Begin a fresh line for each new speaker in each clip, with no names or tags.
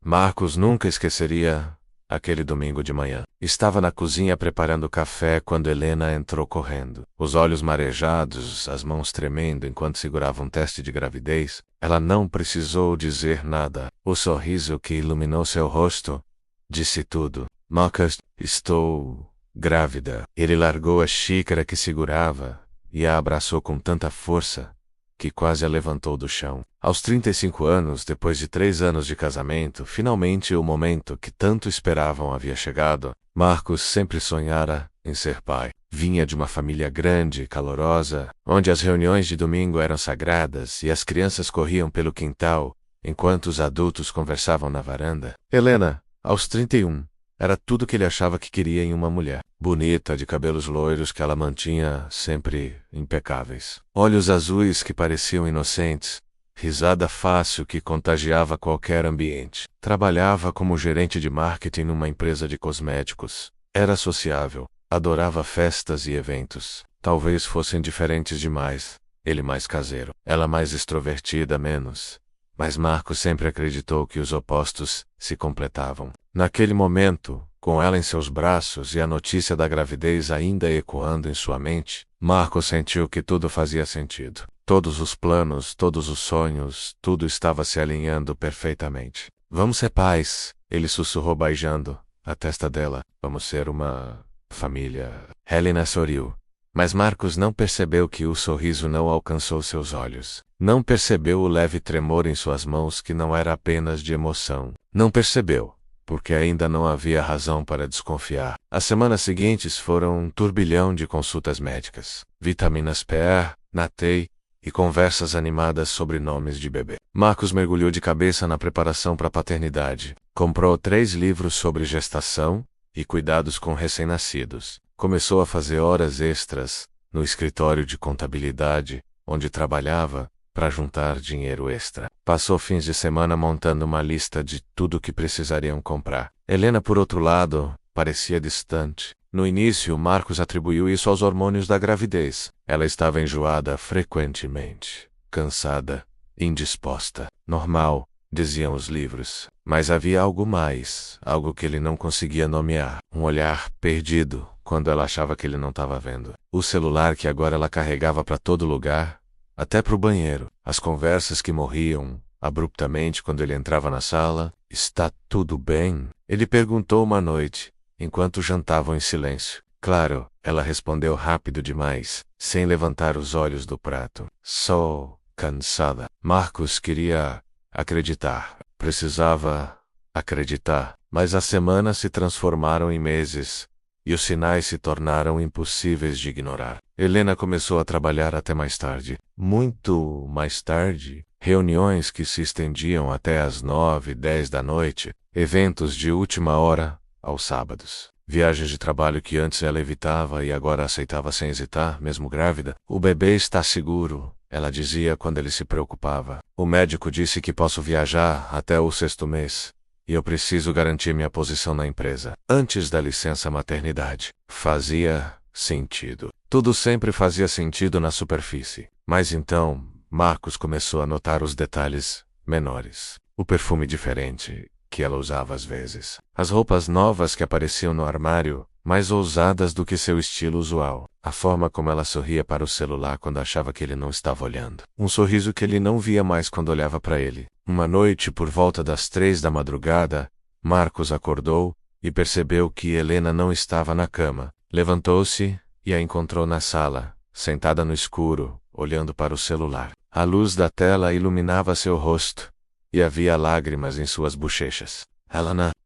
Marcos nunca esqueceria aquele domingo de manhã. Estava na cozinha preparando café quando Helena entrou correndo. Os olhos marejados, as mãos tremendo enquanto segurava um teste de gravidez. Ela não precisou dizer nada. O sorriso que iluminou seu rosto disse tudo. Marcos, estou grávida. Ele largou a xícara que segurava e a abraçou com tanta força que quase a levantou do chão. Aos 35 anos, depois de 3 anos de casamento, finalmente o momento que tanto esperavam havia chegado. Marcos sempre sonhara em ser pai. Vinha de uma família grande e calorosa, onde as reuniões de domingo eram sagradas e as crianças corriam pelo quintal, enquanto os adultos conversavam na varanda. Helena, aos 31, era tudo que ele achava que queria em uma mulher. Bonita, de cabelos loiros que ela mantinha sempre impecáveis. Olhos azuis que pareciam inocentes. Risada fácil que contagiava qualquer ambiente. Trabalhava como gerente de marketing numa empresa de cosméticos. Era sociável. Adorava festas e eventos. Talvez fossem diferentes demais. Ele mais caseiro. Ela mais extrovertida, menos. Mas Marcos sempre acreditou que os opostos se completavam. Naquele momento, com ela em seus braços e a notícia da gravidez ainda ecoando em sua mente, Marcos sentiu que tudo fazia sentido. Todos os planos, todos os sonhos, tudo estava se alinhando perfeitamente. Vamos ser pais, ele sussurrou beijando a testa dela. Vamos ser uma família. Helena sorriu. Mas Marcos não percebeu que o sorriso não alcançou seus olhos. Não percebeu o leve tremor em suas mãos que não era apenas de emoção. Não percebeu, porque ainda não havia razão para desconfiar. As semanas seguintes foram um turbilhão de consultas médicas, vitaminas PR, Natei e conversas animadas sobre nomes de bebê. Marcos mergulhou de cabeça na preparação para a paternidade. Comprou 3 livros sobre gestação e cuidados com recém-nascidos. Começou a fazer horas extras no escritório de contabilidade, onde trabalhava, para juntar dinheiro extra. Passou fins de semana montando uma lista de tudo o que precisariam comprar. Helena, por outro lado, parecia distante. No início, Marcos atribuiu isso aos hormônios da gravidez. Ela estava enjoada frequentemente, cansada, indisposta. Normal, diziam os livros. Mas havia algo mais, algo que ele não conseguia nomear. Um olhar perdido, quando ela achava que ele não estava vendo. O celular que agora ela carregava para todo lugar, até para o banheiro. As conversas que morriam abruptamente quando ele entrava na sala. Está tudo bem? Ele perguntou uma noite, enquanto jantavam em silêncio. Claro, ela respondeu rápido demais, sem levantar os olhos do prato. Só cansada. Marcos queria acreditar. Precisava acreditar. Mas as semanas se transformaram em meses, e os sinais se tornaram impossíveis de ignorar. Helena começou a trabalhar até mais tarde. Muito mais tarde. Reuniões que se estendiam até às 9, 10 da noite. Eventos de última hora, aos sábados. Viagens de trabalho que antes ela evitava e agora aceitava sem hesitar, mesmo grávida. O bebê está seguro, ela dizia quando ele se preocupava. O médico disse que posso viajar até o 6º mês. E eu preciso garantir minha posição na empresa. Antes da licença maternidade. Fazia sentido. Tudo sempre fazia sentido na superfície. Mas então, Marcos começou a notar os detalhes menores. O perfume diferente que ela usava às vezes. As roupas novas que apareciam no armário, mais ousadas do que seu estilo usual. A forma como ela sorria para o celular quando achava que ele não estava olhando. Um sorriso que ele não via mais quando olhava para ele. Uma noite, por volta das 3 da madrugada, Marcos acordou e percebeu que Helena não estava na cama. Levantou-se e a encontrou na sala, sentada no escuro, olhando para o celular. A luz da tela iluminava seu rosto, e havia lágrimas em suas bochechas.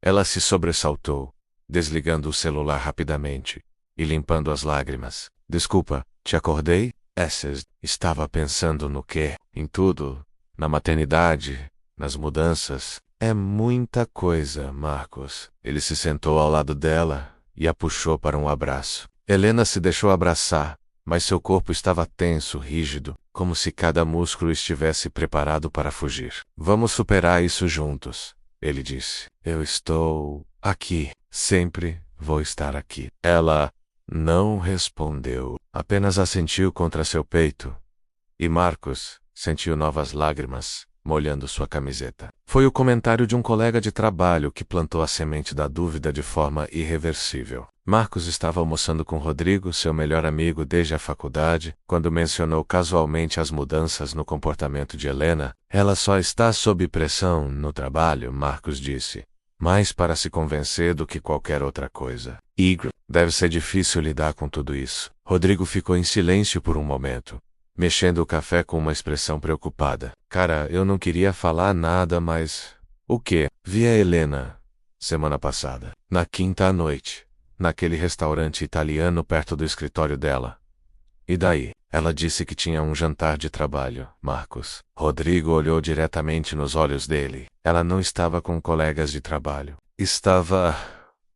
Ela se sobressaltou, desligando o celular rapidamente e limpando as lágrimas. Desculpa, te acordei? Estava pensando no quê? Em tudo. Na maternidade, nas mudanças. É muita coisa, Marcos. Ele se sentou ao lado dela e a puxou para um abraço. Helena se deixou abraçar, mas seu corpo estava tenso, rígido, como se cada músculo estivesse preparado para fugir. Vamos superar isso juntos, ele disse. Eu estou aqui. Sempre vou estar aqui. Ela não respondeu, apenas assentiu contra seu peito. E Marcos sentiu novas lágrimas, molhando sua camiseta. Foi o comentário de um colega de trabalho que plantou a semente da dúvida de forma irreversível. Marcos estava almoçando com Rodrigo, seu melhor amigo desde a faculdade, quando mencionou casualmente as mudanças no comportamento de Helena. Ela só está sob pressão no trabalho, Marcos disse. Mais para se convencer do que qualquer outra coisa. Igor, deve ser difícil lidar com tudo isso. Rodrigo ficou em silêncio por um momento, mexendo o café com uma expressão preocupada. Cara, eu não queria falar nada, mas... O quê? Vi a Helena semana passada, na quinta à noite, naquele restaurante italiano perto do escritório dela. E daí? Ela disse que tinha um jantar de trabalho, Marcos. Rodrigo olhou diretamente nos olhos dele. Ela não estava com colegas de trabalho. Estava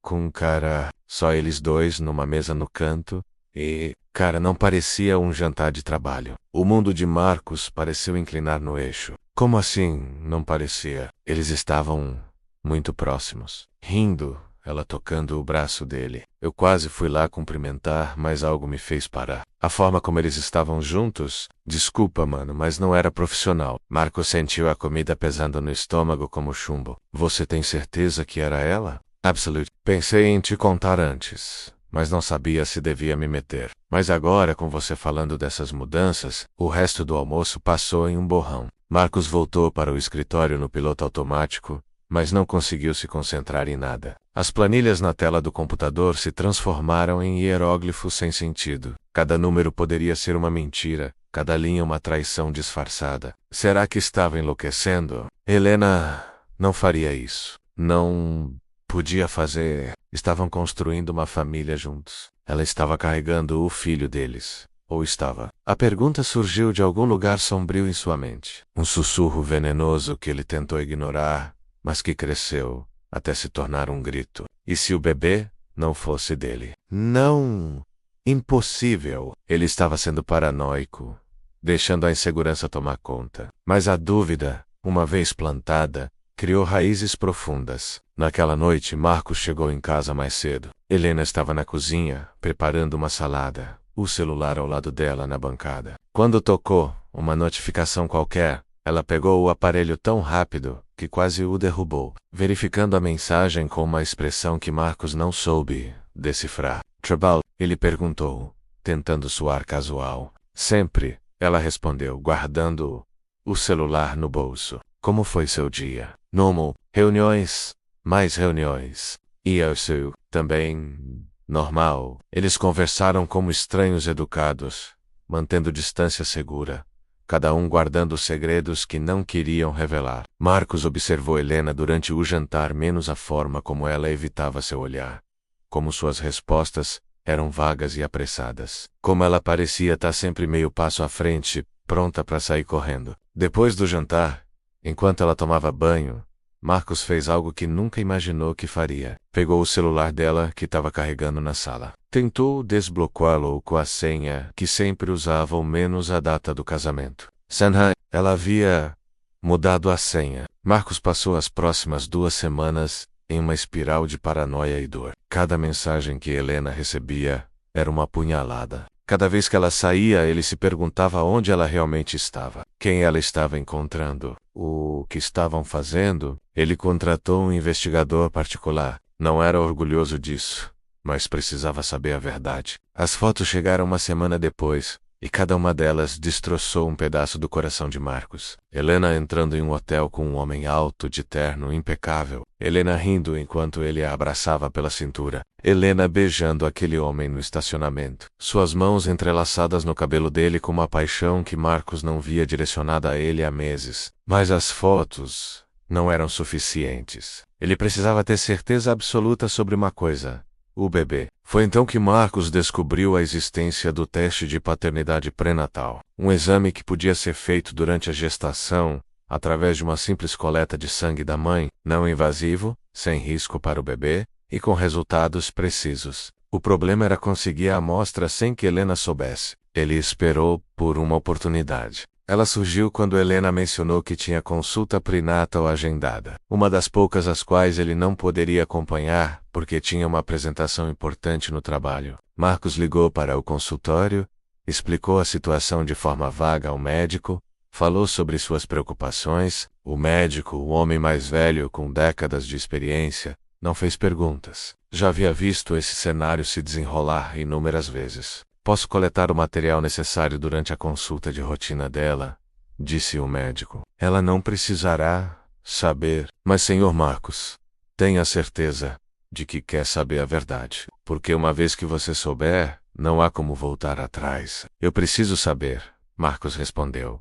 com um cara, só eles dois numa mesa no canto, e, cara, não parecia um jantar de trabalho. O mundo de Marcos pareceu inclinar no eixo. Como assim, não parecia? Eles estavam muito próximos. Rindo, ela tocando o braço dele. Eu quase fui lá cumprimentar, mas algo me fez parar. A forma como eles estavam juntos... Desculpa, mano, mas não era profissional. Marcos sentiu a comida pesando no estômago como chumbo. Você tem certeza que era ela? Absolute. Pensei em te contar antes, mas não sabia se devia me meter. Mas agora, com você falando dessas mudanças, o resto do almoço passou em um borrão. Marcos voltou para o escritório no piloto automático, mas não conseguiu se concentrar em nada. As planilhas na tela do computador se transformaram em hieróglifos sem sentido. Cada número poderia ser uma mentira, cada linha uma traição disfarçada. Será que estava enlouquecendo? Helena não faria isso. Não podia fazer. Estavam construindo uma família juntos. Ela estava carregando o filho deles. Ou estava? A pergunta surgiu de algum lugar sombrio em sua mente. Um sussurro venenoso que ele tentou ignorar, mas que cresceu até se tornar um grito. E se o bebê não fosse dele? Não! Impossível! Ele estava sendo paranoico, deixando a insegurança tomar conta. Mas a dúvida, uma vez plantada, criou raízes profundas. Naquela noite, Marcos chegou em casa mais cedo. Helena estava na cozinha, preparando uma salada, o celular ao lado dela na bancada. Quando tocou uma notificação qualquer, ela pegou o aparelho tão rápido que quase o derrubou, verificando a mensagem com uma expressão que Marcos não soube decifrar. Trabalho? Ele perguntou, tentando soar casual. Sempre, ela respondeu, guardando o celular no bolso. Como foi seu dia? Normal. Reuniões. Mais reuniões. E o seu? Também normal. Eles conversaram como estranhos educados, mantendo distância segura, cada um guardando segredos que não queriam revelar. Marcos observou Helena durante o jantar, menos a forma como ela evitava seu olhar, como suas respostas eram vagas e apressadas, como ela parecia estar sempre meio passo à frente, pronta para sair correndo. Depois do jantar, enquanto ela tomava banho, Marcos fez algo que nunca imaginou que faria. Pegou o celular dela, que estava carregando na sala. Tentou desbloqueá-lo com a senha que sempre usava, ou menos a data do casamento. Sanha, ela havia mudado a senha. Marcos passou as próximas 2 semanas em uma espiral de paranoia e dor. Cada mensagem que Helena recebia era uma punhalada. Cada vez que ela saía, ele se perguntava onde ela realmente estava, quem ela estava encontrando, o que estavam fazendo. Ele contratou um investigador particular. Não era orgulhoso disso, mas precisava saber a verdade. As fotos chegaram uma semana depois, e cada uma delas destroçou um pedaço do coração de Marcos. Helena entrando em um hotel com um homem alto de terno impecável. Helena rindo enquanto ele a abraçava pela cintura. Helena beijando aquele homem no estacionamento. Suas mãos entrelaçadas no cabelo dele com uma paixão que Marcos não via direcionada a ele há meses. Mas as fotos não eram suficientes. Ele precisava ter certeza absoluta sobre uma coisa: o bebê. Foi então que Marcos descobriu a existência do teste de paternidade pré-natal, um exame que podia ser feito durante a gestação, através de uma simples coleta de sangue da mãe, não invasivo, sem risco para o bebê, e com resultados precisos. O problema era conseguir a amostra sem que Helena soubesse. Ele esperou por uma oportunidade. Ela surgiu quando Helena mencionou que tinha consulta pré-natal agendada, uma das poucas às quais ele não poderia acompanhar, porque tinha uma apresentação importante no trabalho. Marcos ligou para o consultório, explicou a situação de forma vaga ao médico, Falou sobre suas preocupações. O médico, o homem mais velho com décadas de experiência, não fez perguntas. Já havia visto esse cenário se desenrolar inúmeras vezes. Posso coletar o material necessário durante a consulta de rotina dela, disse o médico. Ela não precisará saber. Mas, Sr. Marcos, tenha certeza de que quer saber a verdade. Porque uma vez que você souber, não há como voltar atrás. Eu preciso saber, Marcos respondeu.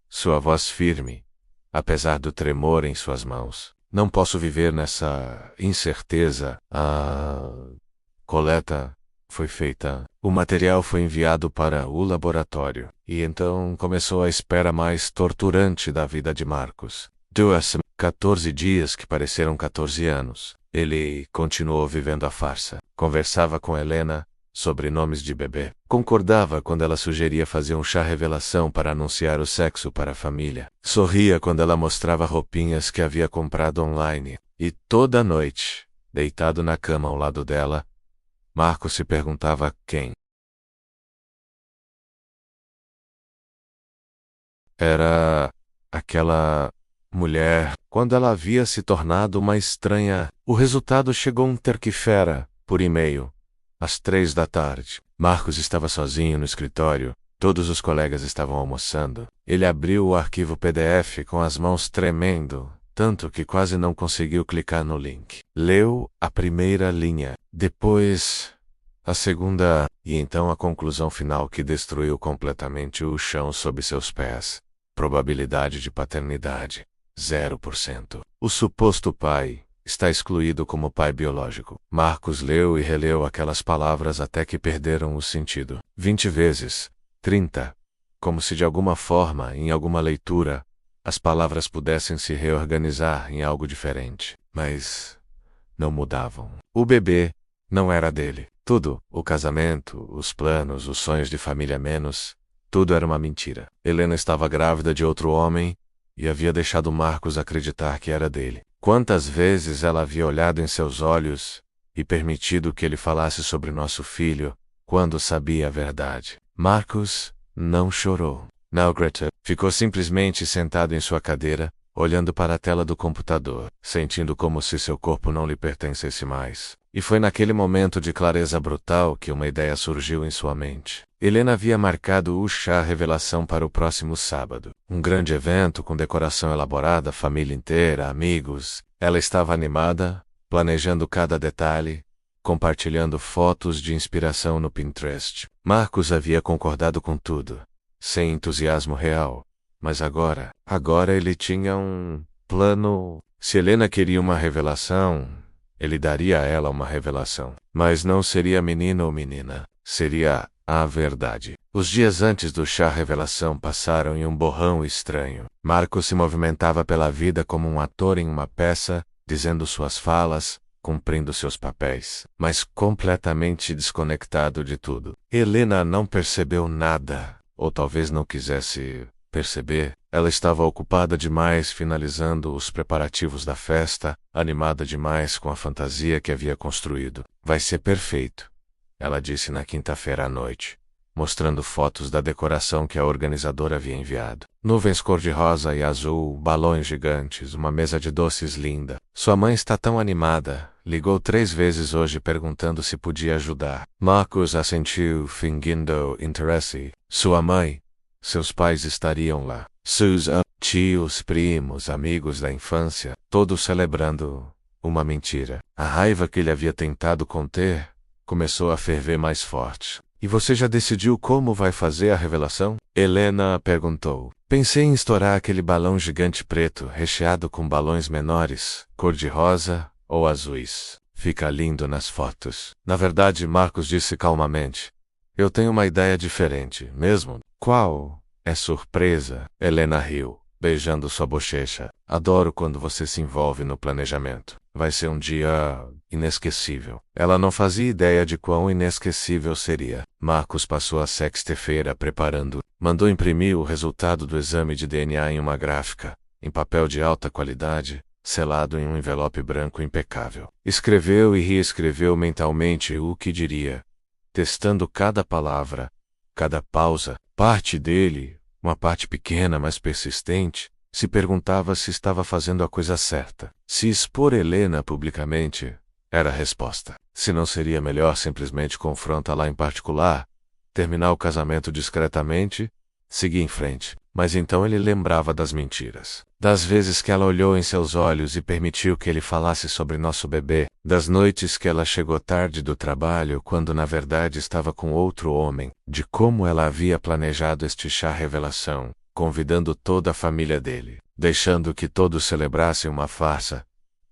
Sua voz firme, apesar do tremor em suas mãos. Não posso viver nessa incerteza. A coleta foi feita. O material foi enviado para o laboratório. E então começou a espera mais torturante da vida de Marcos. 14 dias que pareceram 14 anos. Ele continuou vivendo a farsa. Conversava com Helena sobre nomes de bebê. Concordava quando ela sugeria fazer um chá revelação para anunciar o sexo para a família. Sorria quando ela mostrava roupinhas que havia comprado online. E toda noite, deitado na cama ao lado dela, Marcos se perguntava quem era aquela mulher. Quando ela havia se tornado uma estranha, o resultado chegou um terquifera, por e-mail. Às 3 da tarde, Marcos estava sozinho no escritório. Todos os colegas estavam almoçando. Ele abriu o arquivo PDF com as mãos tremendo, tanto que quase não conseguiu clicar no link. Leu a primeira linha, depois a segunda, e então a conclusão final que destruiu completamente o chão sob seus pés. Probabilidade de paternidade: 0%. O suposto pai está excluído como pai biológico. Marcos leu e releu aquelas palavras até que perderam o sentido. 20 vezes, 30. Como se de alguma forma, em alguma leitura, as palavras pudessem se reorganizar em algo diferente. Mas não mudavam. O bebê não era dele. Tudo, o casamento, os planos, os sonhos de família menos, tudo era uma mentira. Helena estava grávida de outro homem e havia deixado Marcos acreditar que era dele. Quantas vezes ela havia olhado em seus olhos e permitido que ele falasse sobre nosso filho, quando sabia a verdade. Marcos não chorou. Não gritou. Ficou simplesmente sentado em sua cadeira, olhando para a tela do computador, sentindo como se seu corpo não lhe pertencesse mais. E foi naquele momento de clareza brutal que uma ideia surgiu em sua mente. Helena havia marcado o chá revelação para o próximo sábado. Um grande evento com decoração elaborada, família inteira, amigos. Ela estava animada, planejando cada detalhe, compartilhando fotos de inspiração no Pinterest. Marcos havia concordado com tudo, sem entusiasmo real. Mas agora ele tinha um plano. Se Helena queria uma revelação, ele daria a ela uma revelação. Mas não seria menino ou menina, seria a verdade. Os dias antes do chá revelação passaram em um borrão estranho. Marcos se movimentava pela vida como um ator em uma peça, dizendo suas falas, cumprindo seus papéis, mas completamente desconectado de tudo. Helena não percebeu nada, ou talvez não quisesse perceber. Ela estava ocupada demais finalizando os preparativos da festa, animada demais com a fantasia que havia construído. Vai ser perfeito, ela disse na quinta-feira à noite, mostrando fotos da decoração que a organizadora havia enviado. Nuvens cor-de-rosa e azul, balões gigantes, uma mesa de doces linda. Sua mãe está tão animada. Ligou 3 vezes hoje perguntando se podia ajudar. Marcos assentiu, fingindo interesse. Sua mãe, seus pais estariam lá. Susan, tios, primos, amigos da infância, todos celebrando uma mentira. A raiva que ele havia tentado conter começou a ferver mais forte. E você já decidiu como vai fazer a revelação? Helena perguntou. Pensei em estourar aquele balão gigante preto, recheado com balões menores, cor-de-rosa ou azuis. Fica lindo nas fotos. Na verdade, Marcos disse calmamente, eu tenho uma ideia diferente, mesmo. Qual? É surpresa. Helena riu, beijando sua bochecha. Adoro quando você se envolve no planejamento. Vai ser um dia inesquecível. Ela não fazia ideia de quão inesquecível seria. Marcos passou a sexta-feira preparando. Mandou imprimir o resultado do exame de DNA em uma gráfica, em papel de alta qualidade, selado em um envelope branco impecável. Escreveu e reescreveu mentalmente o que diria, testando cada palavra, cada pausa. Parte dele, uma parte pequena, mas persistente, se perguntava se estava fazendo a coisa certa. Se expor Helena publicamente era a resposta. Se não seria melhor simplesmente confrontá-la em particular, terminar o casamento discretamente, seguir em frente. Mas então ele lembrava das mentiras. Das vezes que ela olhou em seus olhos e permitiu que ele falasse sobre nosso bebê. Das noites que ela chegou tarde do trabalho quando na verdade estava com outro homem. De como ela havia planejado este chá revelação, convidando toda a família dele, deixando que todos celebrassem uma farsa.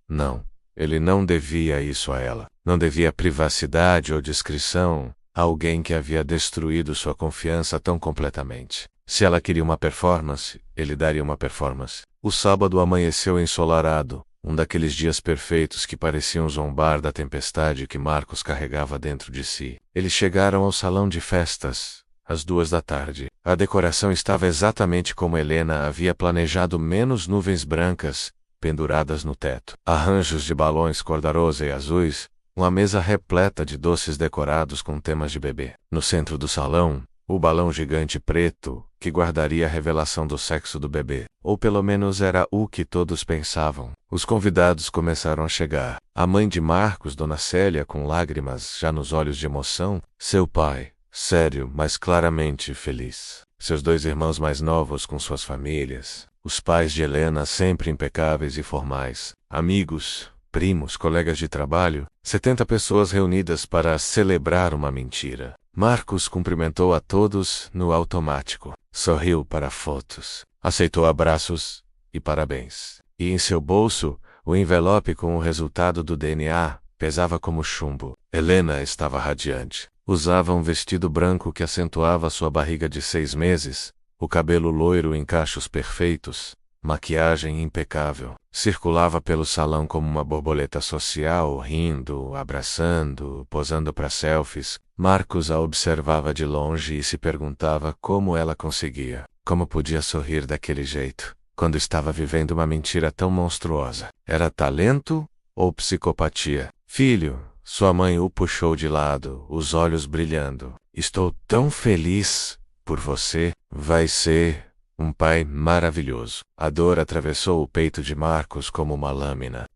Não, ele não devia isso a ela. Não devia privacidade ou discrição a alguém que havia destruído sua confiança tão completamente. Se ela queria uma performance, ele daria uma performance. O sábado amanheceu ensolarado, um daqueles dias perfeitos que pareciam zombar da tempestade que Marcos carregava dentro de si. Eles chegaram ao salão de festas, às 2 da tarde. A decoração estava exatamente como Helena havia planejado, menos nuvens brancas penduradas no teto, arranjos de balões cor-de-rosa e azuis, uma mesa repleta de doces decorados com temas de bebê. No centro do salão, o balão gigante preto, que guardaria a revelação do sexo do bebê. Ou pelo menos era o que todos pensavam. Os convidados começaram a chegar. A mãe de Marcos, Dona Célia, com lágrimas já nos olhos de emoção. Seu pai, sério, mas claramente feliz. Seus 2 irmãos mais novos com suas famílias. Os pais de Helena sempre impecáveis e formais. Amigos, primos, colegas de trabalho. 70 pessoas reunidas para celebrar uma mentira. Marcos cumprimentou a todos no automático. Sorriu para fotos. Aceitou abraços e parabéns. E em seu bolso, o envelope com o resultado do DNA pesava como chumbo. Helena estava radiante. Usava um vestido branco que acentuava sua barriga de 6 meses, o cabelo loiro em cachos perfeitos, maquiagem impecável. Circulava pelo salão como uma borboleta social, rindo, abraçando, posando para selfies. Marcos a observava de longe e se perguntava como ela conseguia, como podia sorrir daquele jeito, quando estava vivendo uma mentira tão monstruosa. Era talento ou psicopatia? Filho, sua mãe o puxou de lado, os olhos brilhando. Estou tão feliz por você. Vai ser um pai maravilhoso. A dor atravessou o peito de Marcos como uma lâmina.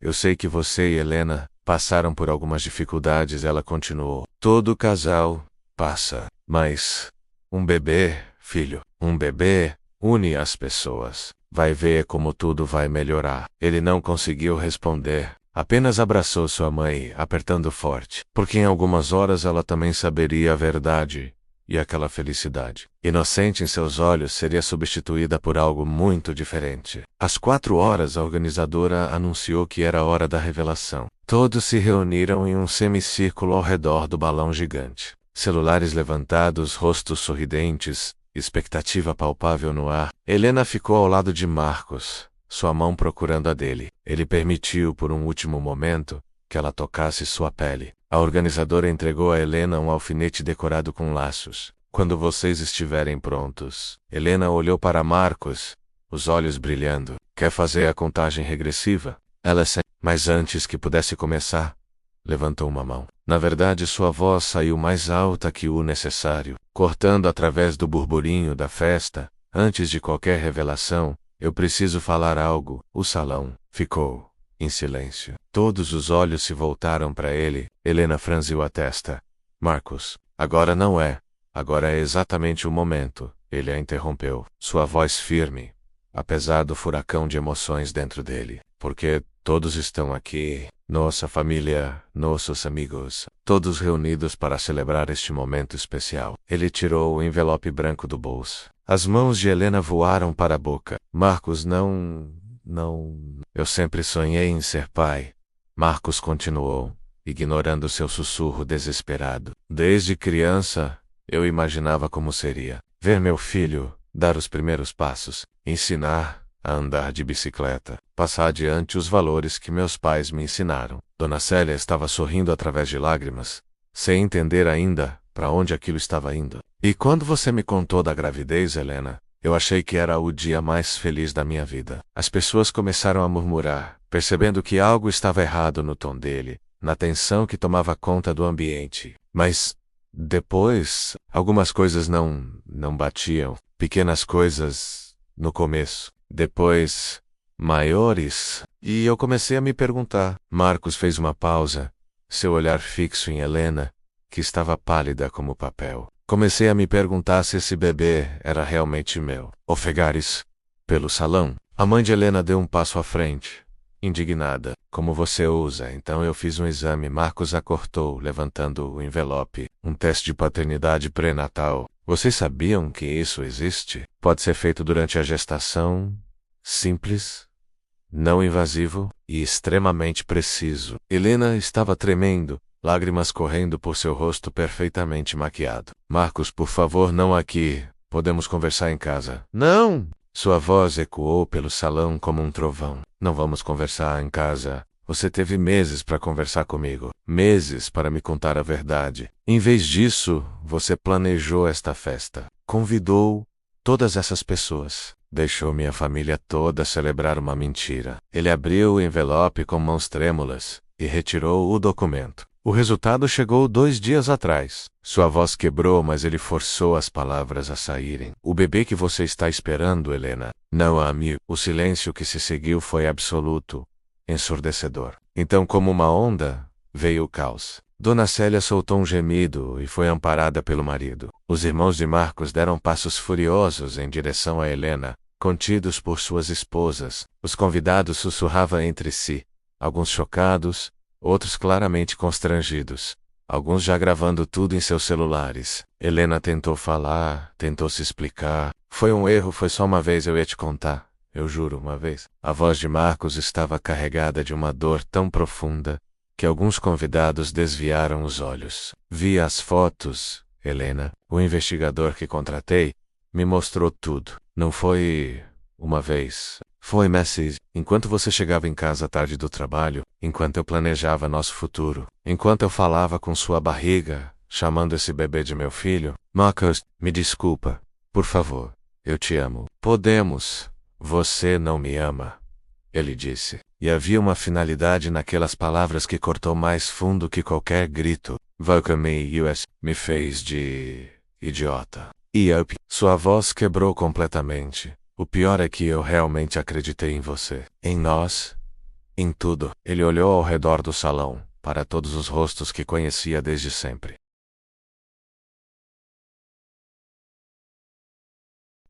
Eu sei que você e Helena passaram por algumas dificuldades, ela continuou. Todo casal passa. Mas um bebê, filho, um bebê une as pessoas. Vai ver como tudo vai melhorar. Ele não conseguiu responder. Apenas abraçou sua mãe, apertando forte. Porque em algumas horas ela também saberia a verdade. E aquela felicidade, inocente em seus olhos, seria substituída por algo muito diferente. Às 4 horas, a organizadora anunciou que era a hora da revelação. Todos se reuniram em um semicírculo ao redor do balão gigante. Celulares levantados, rostos sorridentes, expectativa palpável no ar. Helena ficou ao lado de Marcos, sua mão procurando a dele. Ele permitiu, por um último momento, que ela tocasse sua pele. A organizadora entregou a Helena um alfinete decorado com laços. Quando vocês estiverem prontos. Helena olhou para Marcos, os olhos brilhando. Quer fazer a contagem regressiva? Mas antes que pudesse começar, levantou uma mão. Na verdade, sua voz saiu mais alta que o necessário, cortando através do burburinho da festa. Antes de qualquer revelação, eu preciso falar algo. O salão ficou em silêncio. Todos os olhos se voltaram para ele. Helena franziu a testa. Marcos, agora não é. Agora é exatamente o momento. Ele a interrompeu. Sua voz firme, apesar do furacão de emoções dentro dele. Porque todos estão aqui. Nossa família, nossos amigos, todos reunidos para celebrar este momento especial. Ele tirou o envelope branco do bolso. As mãos de Helena voaram para a boca. Marcos, não. Eu sempre sonhei em ser pai. Marcos continuou, ignorando seu sussurro desesperado. Desde criança, eu imaginava como seria ver meu filho dar os primeiros passos, ensinar a andar de bicicleta, passar adiante os valores que meus pais me ensinaram. Dona Célia estava sorrindo através de lágrimas, sem entender ainda para onde aquilo estava indo. E quando você me contou da gravidez, Helena, eu achei que era o dia mais feliz da minha vida. As pessoas começaram a murmurar, percebendo que algo estava errado no tom dele, na tensão que tomava conta do ambiente. Mas, Depois, algumas coisas não batiam. Pequenas coisas no começo. Depois, maiores. E eu comecei a me perguntar. Marcos fez uma pausa, seu olhar fixo em Helena, que estava pálida como papel. Comecei a me perguntar se esse bebê era realmente meu. Ofegares. Pelo salão. A mãe de Helena deu um passo à frente, indignada. Como você usa? Então eu fiz um exame. Marcos a cortou, levantando o envelope. Um teste de paternidade pré-natal. Vocês sabiam que isso existe? Pode ser feito durante a gestação. Simples, não invasivo e extremamente preciso. Helena estava tremendo, lágrimas correndo por seu rosto perfeitamente maquiado. Marcos, por favor, não aqui. Podemos conversar em casa. Não! Sua voz ecoou pelo salão como um trovão. Não vamos conversar em casa. Você teve meses para conversar comigo. Meses para me contar a verdade. Em vez disso, você planejou esta festa. Convidou todas essas pessoas. Deixou minha família toda celebrar uma mentira. Ele abriu o envelope com mãos trêmulas e retirou o documento. O resultado chegou 2 dias atrás. Sua voz quebrou, mas ele forçou as palavras a saírem. O bebê que você está esperando, Helena. Não, amigo. O silêncio que se seguiu foi absoluto, ensurdecedor. Então, como uma onda, veio o caos. Dona Célia soltou um gemido e foi amparada pelo marido. Os irmãos de Marcos deram passos furiosos em direção a Helena, contidos por suas esposas. Os convidados sussurravam entre si, alguns chocados, outros claramente constrangidos, alguns já gravando tudo em seus celulares. Helena tentou falar, tentou se explicar. Foi um erro, foi só uma vez, eu ia te contar. Eu juro, uma vez. A voz de Marcos estava carregada de uma dor tão profunda que alguns convidados desviaram os olhos. Vi as fotos, Helena. O investigador que contratei me mostrou tudo. Não foi uma vez. Foi meses. Enquanto você chegava em casa à tarde do trabalho, enquanto eu planejava nosso futuro, enquanto eu falava com sua barriga, chamando esse bebê de meu filho. Marcos, me desculpa. Por favor. Eu te amo. Podemos. Você não me ama. Ele disse. E havia uma finalidade naquelas palavras que cortou mais fundo que qualquer grito. Welcome US. Me fez de idiota. Sua voz quebrou completamente. O pior é que eu realmente acreditei em você. Em nós. Em tudo. Ele olhou ao redor do salão, para todos os rostos que conhecia desde sempre.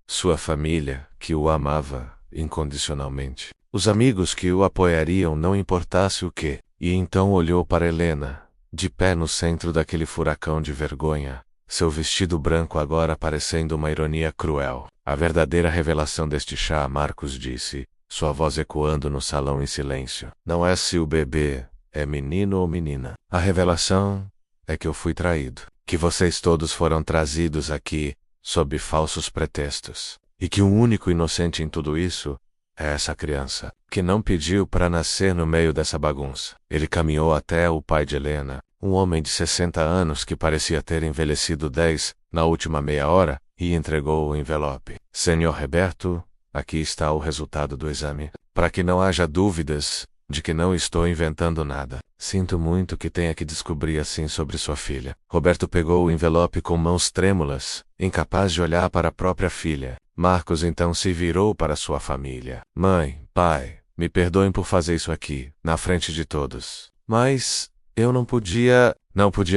Sua família, que o amava incondicionalmente. Os amigos que o apoiariam não importasse o que. E então olhou para Helena, de pé no centro daquele furacão de vergonha, seu vestido branco agora parecendo uma ironia cruel. A verdadeira revelação deste chá, Marcos disse, sua voz ecoando no salão em silêncio. Não é se o bebê é menino ou menina. A revelação é que eu fui traído. Que vocês todos foram trazidos aqui sob falsos pretextos. E que o único inocente em tudo isso é essa criança, que não pediu para nascer no meio dessa bagunça. Ele caminhou até o pai de Helena, um homem de 60 anos que parecia ter envelhecido 10 na última meia hora, e entregou o envelope. Senhor Roberto, aqui está o resultado do exame. Para que não haja dúvidas de que não estou inventando nada. Sinto muito que tenha que descobrir assim sobre sua filha. Roberto pegou o envelope com mãos trêmulas, incapaz de olhar para a própria filha. Marcos então se virou para sua família. Mãe, pai, me perdoem por fazer isso aqui, na frente de todos. Mas eu não podia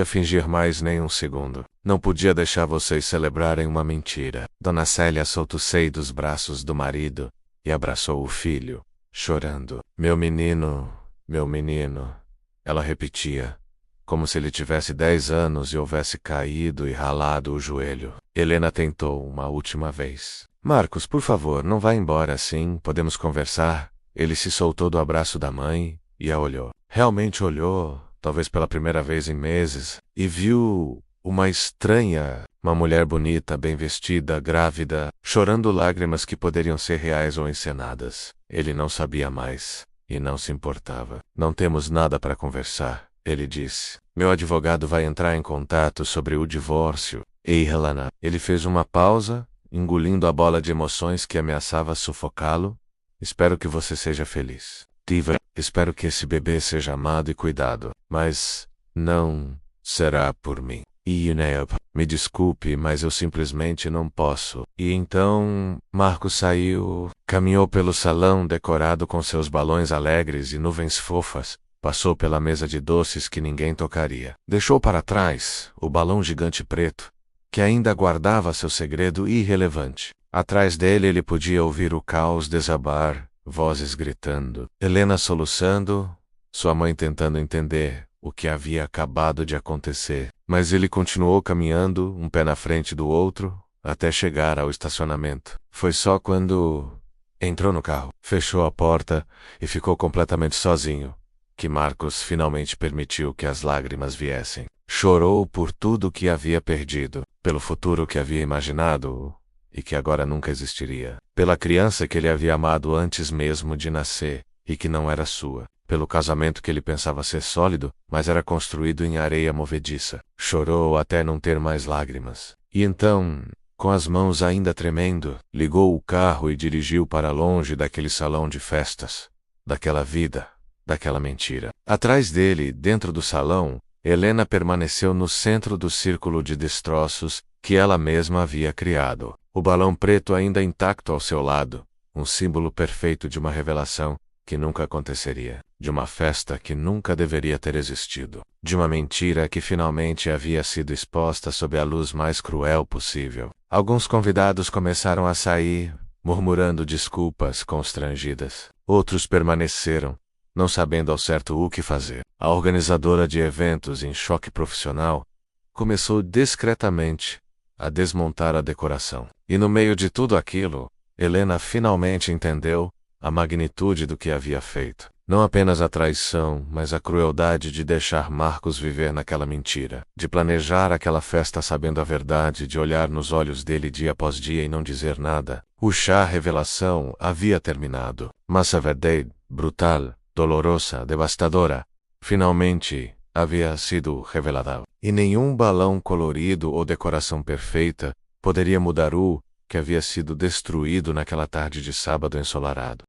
fingir mais nem um segundo. Não podia deixar vocês celebrarem uma mentira. Dona Célia soltou-se dos braços do marido e abraçou o filho, chorando. Meu menino, ela repetia, como se ele tivesse 10 anos e houvesse caído e ralado o joelho. Helena tentou uma última vez. Marcos, por favor, não vá embora assim, podemos conversar. Ele se soltou do abraço da mãe e a olhou. Realmente olhou, talvez pela primeira vez em meses, e viu uma estranha, uma mulher bonita, bem vestida, grávida, chorando lágrimas que poderiam ser reais ou encenadas. Ele não sabia mais, e não se importava. Não temos nada para conversar, ele disse. Meu advogado vai entrar em contato sobre o divórcio. Ei, Helena. Ele fez uma pausa, engolindo a bola de emoções que ameaçava sufocá-lo. Espero que você seja feliz. Diva, espero que esse bebê seja amado e cuidado, mas não será por mim. Me desculpe, mas eu simplesmente não posso. E então, Marcos saiu, caminhou pelo salão decorado com seus balões alegres e nuvens fofas, passou pela mesa de doces que ninguém tocaria. Deixou para trás o balão gigante preto, que ainda guardava seu segredo irrelevante. Atrás dele ele podia ouvir o caos desabar, vozes gritando, Helena soluçando, sua mãe tentando entender o que havia acabado de acontecer. Mas ele continuou caminhando, um pé na frente do outro, até chegar ao estacionamento. Foi só quando entrou no carro, fechou a porta e ficou completamente sozinho, que Marcos finalmente permitiu que as lágrimas viessem. Chorou por tudo que havia perdido, pelo futuro que havia imaginado e que agora nunca existiria, pela criança que ele havia amado antes mesmo de nascer e que não era sua, pelo casamento que ele pensava ser sólido, mas era construído em areia movediça. Chorou até não ter mais lágrimas. E então, com as mãos ainda tremendo, ligou o carro e dirigiu para longe daquele salão de festas, daquela vida, daquela mentira. Atrás dele, dentro do salão, Helena permaneceu no centro do círculo de destroços que ela mesma havia criado. O balão preto ainda intacto ao seu lado, um símbolo perfeito de uma revelação que nunca aconteceria, de uma festa que nunca deveria ter existido, de uma mentira que finalmente havia sido exposta sob a luz mais cruel possível. Alguns convidados começaram a sair, murmurando desculpas constrangidas. Outros permaneceram, não sabendo ao certo o que fazer. A organizadora de eventos, em choque profissional, começou discretamente a desmontar a decoração. E no meio de tudo aquilo, Helena finalmente entendeu a magnitude do que havia feito. Não apenas a traição, mas a crueldade de deixar Marcos viver naquela mentira, de planejar aquela festa sabendo a verdade, de olhar nos olhos dele dia após dia e não dizer nada. O chá revelação havia terminado, mas a verdade, brutal, dolorosa, devastadora, finalmente havia sido revelada. E nenhum balão colorido ou decoração perfeita poderia mudar o que havia sido destruído naquela tarde de sábado ensolarado.